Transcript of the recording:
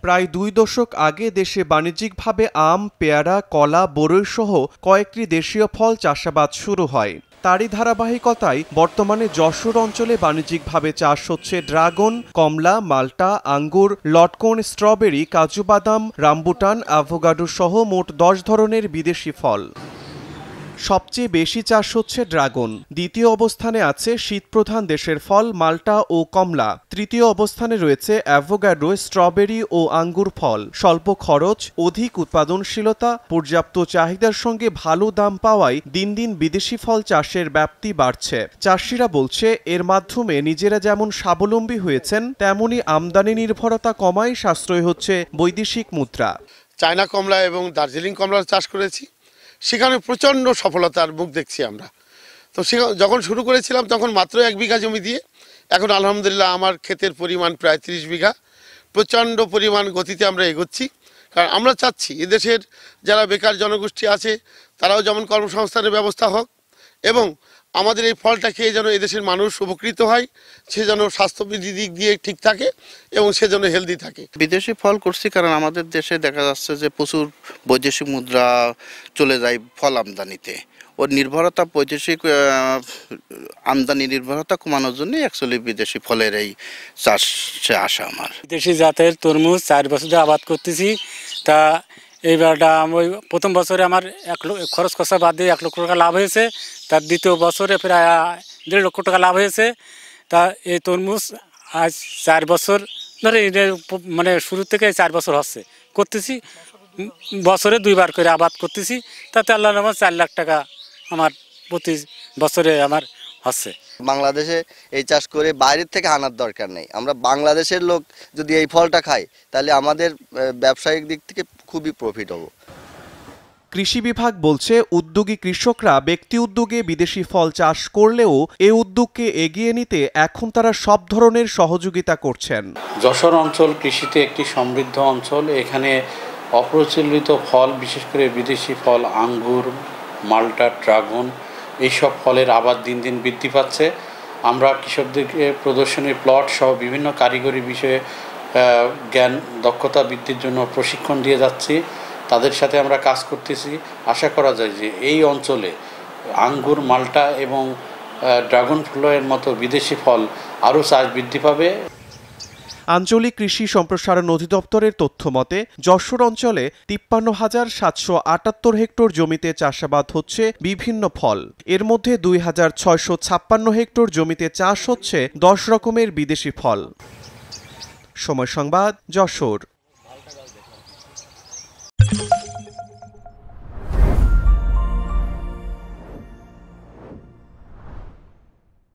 প্রায় 2 দশক আগে দেশে বাণিজ্যিকভাবে আম, পেয়ারা, কলা, বরই সহ কয়েকটি দেশীয় ফল চাষাবাদ শুরু হয়। তারই ধারাবাহিকতায় বর্তমানে যশোর অঞ্চলে বাণিজ্যিকভাবে চাষ হচ্ছে ড্রাগন, কমলা, মাল্টা, আঙ্গুর, লটকন, স্ট্রবেরি, কাজু বাদাম, রামবুটান, অ্যাভোকাডো সহ মোট 10 ধরনের বিদেশি ফল। সবচেয়ে বেশি চাষ হচ্ছে ড্রাগন, দ্বিতীয় অবস্থানে আছে শীতপ্রধান দেশের ফল মাল্টা ও কমলা, তৃতীয় অবস্থানে রয়েছে অ্যাভোকাডো, স্ট্রবেরি ও আঙ্গুর ফল। স্বল্প খরচ, অধিক উৎপাদনশীলতা, পর্যাপ্ত চাহিদার সঙ্গে ভালো দাম পাওয়ায় দিন দিন বিদেশি ফল চাষের ব্যাপ্তি বাড়ছে। চাষিরা বলছে এর মাধ্যমে নিজেরা যেমন স্বাবলম্বী হয়েছেন, তেমনি আমদানি নির্ভরতা কমায় সাশ্রয় হচ্ছে বৈদেশিক মুদ্রা। চায়না কমলা এবং দার্জিলিং কমলার চাষ করেছি, সেখানে প্রচণ্ড সফলতার মুখ দেখছি আমরা। তো যখন শুরু করেছিলাম তখন মাত্র 1 বিঘা জমি দিয়ে, এখন আলহামদুলিল্লাহ আমার ক্ষেতের পরিমাণ প্রায় 30 বিঘা। প্রচণ্ড পরিমাণ গতিতে আমরা এগোচ্ছি, কারণ আমরা চাচ্ছি এদেশের যারা বেকার জনগোষ্ঠী আছে তারাও যেমন কর্মসংস্থানের ব্যবস্থা হোক, এবং আমাদের এই ফলটা খেয়ে যেন এদেশের মানুষ উপকৃত হয়, সে যেন স্বাস্থ্যবিধি দিক দিয়ে ঠিক থাকে এবং সে যেন হেলদি থাকে। বিদেশি ফল করছি কারণ আমাদের দেশে দেখা যাচ্ছে যে প্রচুর বৈদেশিক মুদ্রা চলে যায় ফল আমদানিতে। ওর নির্ভরতা, বৈদেশিক আমদানি নির্ভরতা কমানোর জন্য অ্যাকচুয়ালি বিদেশি ফলের এই চাষে আসা আমার। বিদেশি জাতের তরমুজ 4 বছর ধরে আবাদ করতেছি। তা এইবারটা আমি প্রথম বছরে আমার খরচ খরচা বাদ দিয়ে 1 লক্ষ টাকা লাভ হয়েছে। তার দ্বিতীয় বছরে প্রায় 1.5 লক্ষ টাকা লাভ হয়েছে। তা এই তরমুজ আজ 4 বছর ধরে, মানে শুরু থেকে 4 বছর হচ্ছে করতেছি। বছরে 2 বার করে আবাদ করতেছি। তাতে আল্লাহর রহমতে 4 লাখ টাকা আমার প্রতি বছরে আমার হচ্ছে। বাংলাদেশে এই চাষ করে বাইরের থেকে আনার দরকার নেই। আমরা বাংলাদেশের লোক যদি এই ফলটা খাই তাহলে আমাদের ব্যবসায়িক দিক থেকে খুবই প্রফিট হবে। কৃষি বিভাগ বলছে উদ্যোগী কৃষকরা ব্যক্তি উদ্যোগে বিদেশি ফল চাষ করলেও এ উদ্যোগকে এগিয়ে নিতে এখন তারা সব ধরনের সহযোগিতা করছেন। যশোর অঞ্চল কৃষিতে একটি সমৃদ্ধ অঞ্চল। এখানে অপ্রচলিত ফল, বিশেষ করে বিদেশি ফল, আঙ্গুর, মাল্টা, ড্রাগন, এইসব ফলের আবাদ দিন দিন বৃদ্ধি পাচ্ছে। আমরা কৃষকদেরকে প্রদর্শনী প্লট সহ বিভিন্ন কারিগরি বিষয়ে জ্ঞান দক্ষতা বৃদ্ধির জন্য প্রশিক্ষণ দিয়ে যাচ্ছি। তাদের সাথে আমরা কাজ করতেছি। আশা করা যায় যে এই অঞ্চলে আঙ্গুর, মাল্টা এবং ড্রাগন ফলের মতো বিদেশি ফল আরও চাষ বৃদ্ধি পাবে। আঞ্চলিক কৃষি সম্প্রসারণ অধিদপ্তরের তথ্য মতে যশোর অঞ্চলে 53,778 হেক্টর জমিতে চাষাবাদ হচ্ছে বিভিন্ন ফল। এর মধ্যে 2,656 হেক্টর জমিতে চাষ হচ্ছে 10 রকমের বিদেশি ফল। সময় সংবাদ, যশোর।